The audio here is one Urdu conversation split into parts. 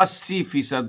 80%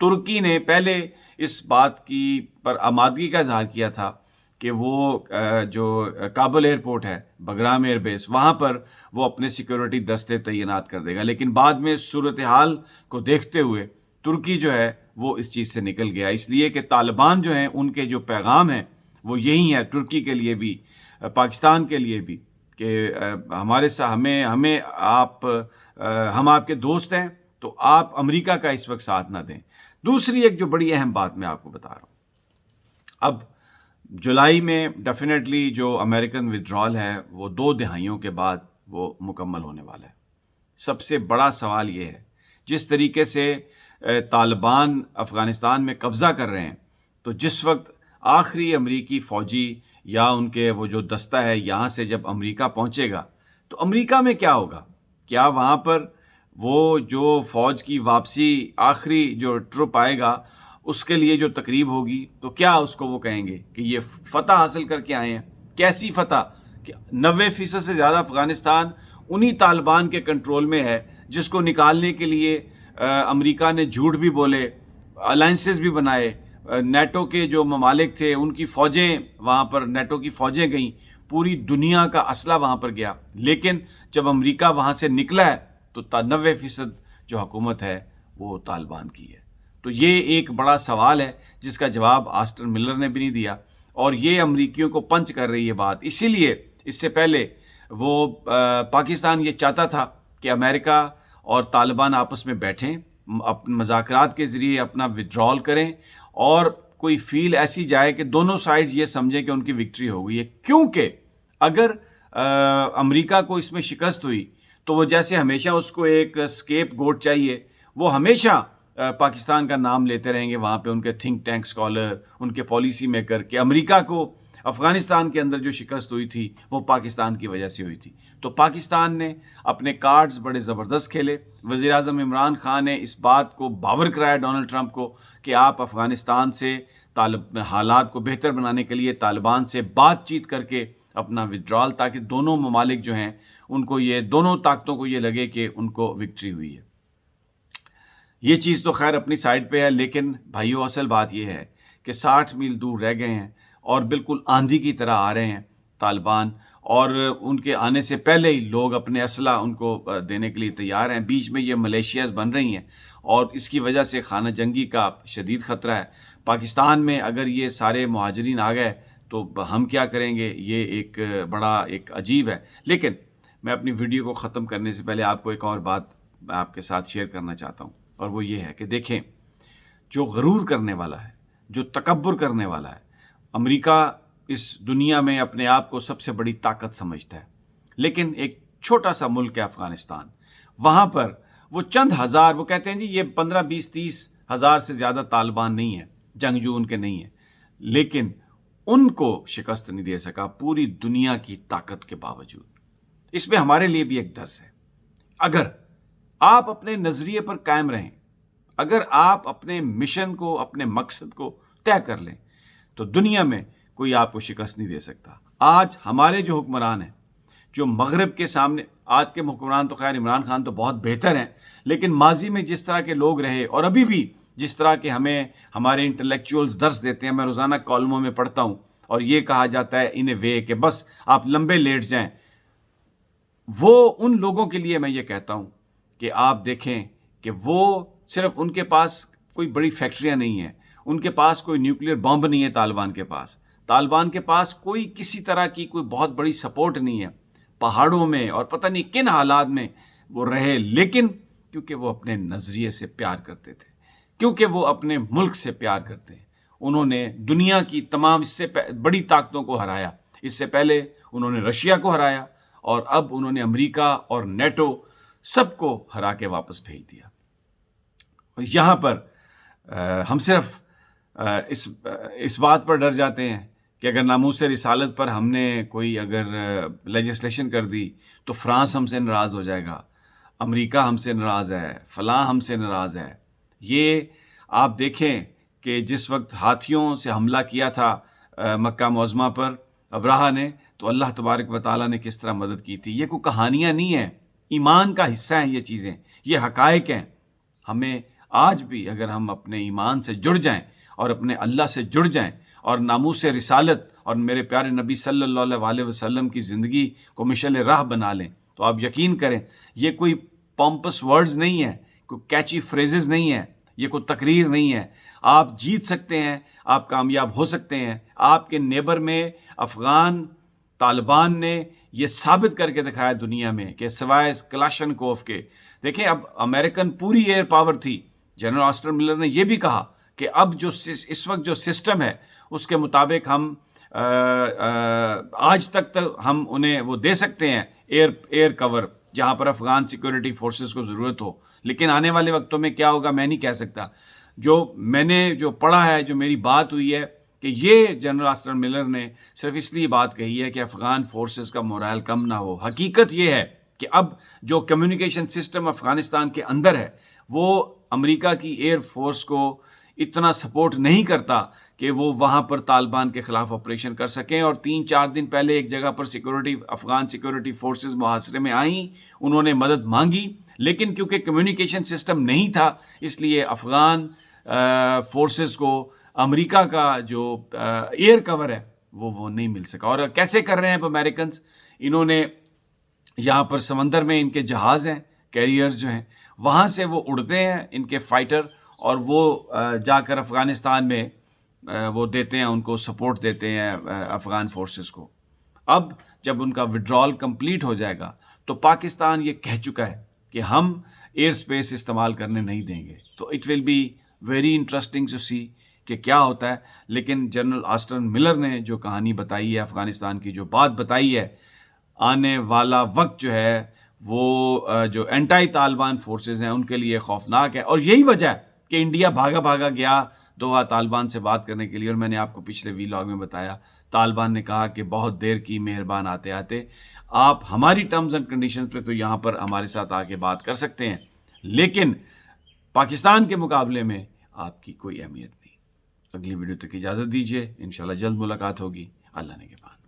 ترکی نے پہلے اس بات کی پر آمادگی کا اظہار کیا تھا کہ وہ جو کابل ایئرپورٹ ہے، بگرام ایئر بیس، وہاں پر وہ اپنے سیکیورٹی دستے تعینات کر دے گا، لیکن بعد میں صورتحال کو دیکھتے ہوئے ترکی جو ہے وہ اس چیز سے نکل گیا، اس لیے کہ طالبان جو ہیں ان کے جو پیغام ہیں وہ یہی ہے ترکی کے لیے بھی، پاکستان کے لیے بھی، کہ ہمارے ساتھ ہمیں ہم آپ کے دوست ہیں، تو آپ امریکہ کا اس وقت ساتھ نہ دیں۔ دوسری ایک جو بڑی اہم بات میں آپ کو بتا رہا ہوں، اب جولائی میں ڈیفینیٹلی جو امریکن ودرال ہے وہ 2 دہائیوں کے بعد وہ مکمل ہونے والا ہے۔ سب سے بڑا سوال یہ ہے، جس طریقے سے طالبان افغانستان میں قبضہ کر رہے ہیں، تو جس وقت آخری امریکی فوجی یا ان کے وہ جو دستہ ہے یہاں سے جب امریکہ پہنچے گا تو امریکہ میں کیا ہوگا؟ کیا وہاں پر وہ جو فوج کی واپسی آخری جو ٹرپ آئے گا اس کے لیے جو تقریب ہوگی تو کیا اس کو وہ کہیں گے کہ یہ فتح حاصل کر کے آئے ہیں؟ کیسی فتح کہ 90% سے زیادہ افغانستان انہی طالبان کے کنٹرول میں ہے، جس کو نکالنے کے لیے امریکہ نے جھوٹ بھی بولے، الائنسز بھی بنائے، نیٹو کے جو ممالک تھے ان کی فوجیں وہاں پر، نیٹو کی فوجیں گئیں، پوری دنیا کا اسلحہ وہاں پر گیا، لیکن جب امریکہ وہاں سے نکلا ہے تو 90% جو حکومت ہے وہ طالبان کی ہے۔ تو یہ ایک بڑا سوال ہے جس کا جواب آسٹن ملر نے بھی نہیں دیا، اور یہ امریکیوں کو پنچ کر رہی ہے بات۔ اسی لیے اس سے پہلے وہ پاکستان یہ چاہتا تھا کہ امریکہ اور طالبان آپس میں بیٹھیں، مذاکرات کے ذریعے اپنا ودرال کریں، اور کوئی فیل ایسی جائے کہ دونوں سائڈ یہ سمجھیں کہ ان کی وکٹری ہو گئی ہے، کیونکہ اگر امریکہ کو اس میں شکست ہوئی تو وہ جیسے ہمیشہ اس کو ایک اسکیپ گوٹ چاہیے، وہ ہمیشہ پاکستان کا نام لیتے رہیں گے وہاں پہ، ان کے تھنک ٹینک سکالر، ان کے پالیسی میکر، کہ امریکہ کو افغانستان کے اندر جو شکست ہوئی تھی وہ پاکستان کی وجہ سے ہوئی تھی۔ تو پاکستان نے اپنے کارڈز بڑے زبردست کھیلے۔ وزیر اعظم عمران خان نے اس بات کو باور کرایا ڈونلڈ ٹرمپ کو کہ آپ افغانستان سے حالات کو بہتر بنانے کے لیے طالبان سے بات چیت کر کے اپنا ودرال، تاکہ دونوں ممالک جو ہیں ان کو یہ، دونوں طاقتوں کو یہ لگے کہ ان کو وکٹری ہوئی ہے۔ یہ چیز تو خیر اپنی سائڈ پہ ہے، لیکن بھائیو اصل بات یہ ہے کہ 60 میل دور رہ گئے ہیں اور بالکل آندھی کی طرح آ رہے ہیں طالبان، اور ان کے آنے سے پہلے ہی لوگ اپنے اسلحہ ان کو دینے کے لیے تیار ہیں۔ بیچ میں یہ ملیشیاز بن رہی ہیں اور اس کی وجہ سے خانہ جنگی کا شدید خطرہ ہے۔ پاکستان میں اگر یہ سارے مہاجرین آ گئے تو ہم کیا کریں گے؟ یہ ایک بڑا ایک عجیب ہے۔ لیکن میں اپنی ویڈیو کو ختم کرنے سے پہلے آپ کو ایک اور بات آپ کے ساتھ شیئر کرنا چاہتا ہوں، اور وہ یہ ہے کہ دیکھیں، جو غرور کرنے والا ہے، جو تکبر کرنے والا ہے، امریکہ اس دنیا میں اپنے آپ کو سب سے بڑی طاقت سمجھتا ہے، لیکن ایک چھوٹا سا ملک ہے افغانستان، وہاں پر وہ چند ہزار، وہ کہتے ہیں جی یہ 15 20 30 ہزار سے زیادہ طالبان نہیں ہیں، جنگجو ان کے نہیں ہیں، لیکن ان کو شکست نہیں دے سکا پوری دنیا کی طاقت کے باوجود۔ اس میں ہمارے لیے بھی ایک درس ہے۔ اگر آپ اپنے نظریے پر قائم رہیں، اگر آپ اپنے مشن کو، اپنے مقصد کو طے کر لیں، تو دنیا میں کوئی آپ کو شکست نہیں دے سکتا۔ آج ہمارے جو حکمران ہیں، جو مغرب کے سامنے، آج کے حکمران تو خیر عمران خان تو بہت بہتر ہیں، لیکن ماضی میں جس طرح کے لوگ رہے اور ابھی بھی جس طرح کے ہمیں ہمارے انٹلیکچوئلز درس دیتے ہیں، میں روزانہ کالموں میں پڑھتا ہوں، اور یہ کہا جاتا ہے ان اے وے کہ بس آپ لمبے لیٹ جائیں، وہ ان لوگوں کے لیے میں یہ کہتا ہوں کہ آپ دیکھیں کہ وہ صرف ان کے پاس کوئی بڑی فیکٹریاں نہیں ہیں، ان کے پاس کوئی نیوکلیر بمب نہیں ہے، طالبان کے پاس کوئی کسی طرح کی کوئی بہت بڑی سپورٹ نہیں ہے، پہاڑوں میں اور پتہ نہیں کن حالات میں وہ رہے، لیکن کیونکہ وہ اپنے نظریے سے پیار کرتے تھے، کیونکہ وہ اپنے ملک سے پیار کرتے ہیں، انہوں نے دنیا کی تمام اس سے بڑی طاقتوں کو ہرایا۔ اس سے پہلے انہوں نے رشیا کو ہرایا، اور اب انہوں نے امریکہ اور نیٹو سب کو ہرا کے واپس بھیج دیا۔ اور یہاں پر ہم صرف اس بات پر ڈر جاتے ہیں کہ اگر ناموس رسالت پر ہم نے کوئی اگر لیجسلیشن کر دی تو فرانس ہم سے ناراض ہو جائے گا، امریکہ ہم سے ناراض ہے، فلاں ہم سے ناراض ہے۔ یہ آپ دیکھیں کہ جس وقت ہاتھیوں سے حملہ کیا تھا مکہ معظمہ پر ابراہا نے، تو اللہ تبارک و تعالیٰ نے کس طرح مدد کی تھی۔ یہ کوئی کہانیاں نہیں ہیں، ایمان کا حصہ ہیں یہ چیزیں، یہ حقائق ہیں۔ ہمیں آج بھی اگر ہم اپنے ایمان سے جڑ جائیں اور اپنے اللہ سے جڑ جائیں اور ناموس رسالت اور میرے پیارے نبی صلی اللہ علیہ وسلم کی زندگی کو مشعل راہ بنا لیں تو آپ یقین کریں یہ کوئی پومپس ورڈز نہیں ہے، کوئی کیچی فریزز نہیں ہے، یہ کوئی تقریر نہیں ہے. آپ جیت سکتے ہیں، آپ کامیاب ہو سکتے ہیں. آپ کے نیبر میں افغان طالبان نے یہ ثابت کر کے دکھایا دنیا میں کہ سوائے کلاشنکوف کے، دیکھیں اب امریکن پوری ایئر پاور تھی. جنرل آسٹن ملر نے یہ بھی کہا کہ اب جو اس وقت جو سسٹم ہے اس کے مطابق ہم آج تک ہم انہیں وہ دے سکتے ہیں ایئر کور جہاں پر افغان سیکورٹی فورسز کو ضرورت ہو، لیکن آنے والے وقتوں میں کیا ہوگا میں نہیں کہہ سکتا. جو میں نے جو پڑھا ہے، جو میری بات ہوئی ہے کہ یہ جنرل آسٹن ملر نے صرف اس لیے بات کہی ہے کہ افغان فورسز کا مورائل کم نہ ہو. حقیقت یہ ہے کہ اب جو کمیونیکیشن سسٹم افغانستان کے اندر ہے وہ امریکا کی ایئر فورس کو اتنا سپورٹ نہیں کرتا کہ وہ وہاں پر طالبان کے خلاف آپریشن کر سکیں. اور 3-4 دن پہلے ایک جگہ پر افغان سیکورٹی فورسز محاصرے میں آئیں، انہوں نے مدد مانگی، لیکن کیونکہ کمیونیکیشن سسٹم نہیں تھا اس لیے افغان فورسز کو امریکہ کا جو ایئر کور ہے وہ نہیں مل سکا. اور کیسے کر رہے ہیں امریکنز؟ انہوں نے یہاں پر سمندر میں ان کے جہاز ہیں، کیریئرز جو ہیں، وہاں سے وہ اڑتے ہیں ان کے فائٹر، اور وہ جا کر افغانستان میں وہ دیتے ہیں، ان کو سپورٹ دیتے ہیں افغان فورسز کو. اب جب ان کا وڈرال کمپلیٹ ہو جائے گا تو پاکستان یہ کہہ چکا ہے کہ ہم ایئر سپیس استعمال کرنے نہیں دیں گے. تو it will be very interesting to see کہ کیا ہوتا ہے. لیکن جنرل آسٹن ملر نے جو کہانی بتائی ہے، افغانستان کی جو بات بتائی ہے، آنے والا وقت جو ہے وہ جو اینٹائی طالبان فورسز ہیں ان کے لیے خوفناک ہے. اور یہی وجہ ہے کہ انڈیا بھاگا گیا دوحہ طالبان سے بات کرنے کے لیے. اور میں نے آپ کو پچھلے ویلاگ میں بتایا طالبان نے کہا کہ بہت دیر کی مہربان آتے آتے، آپ ہماری ٹرمز اینڈ کنڈیشنز پہ تو یہاں پر ہمارے ساتھ آ کے بات کر سکتے ہیں، لیکن پاکستان کے مقابلے میں آپ کی کوئی اہمیت نہیں. اگلی ویڈیو تک اجازت دیجیے، انشاءاللہ جلد ملاقات ہوگی. اللہ نے کے بعد.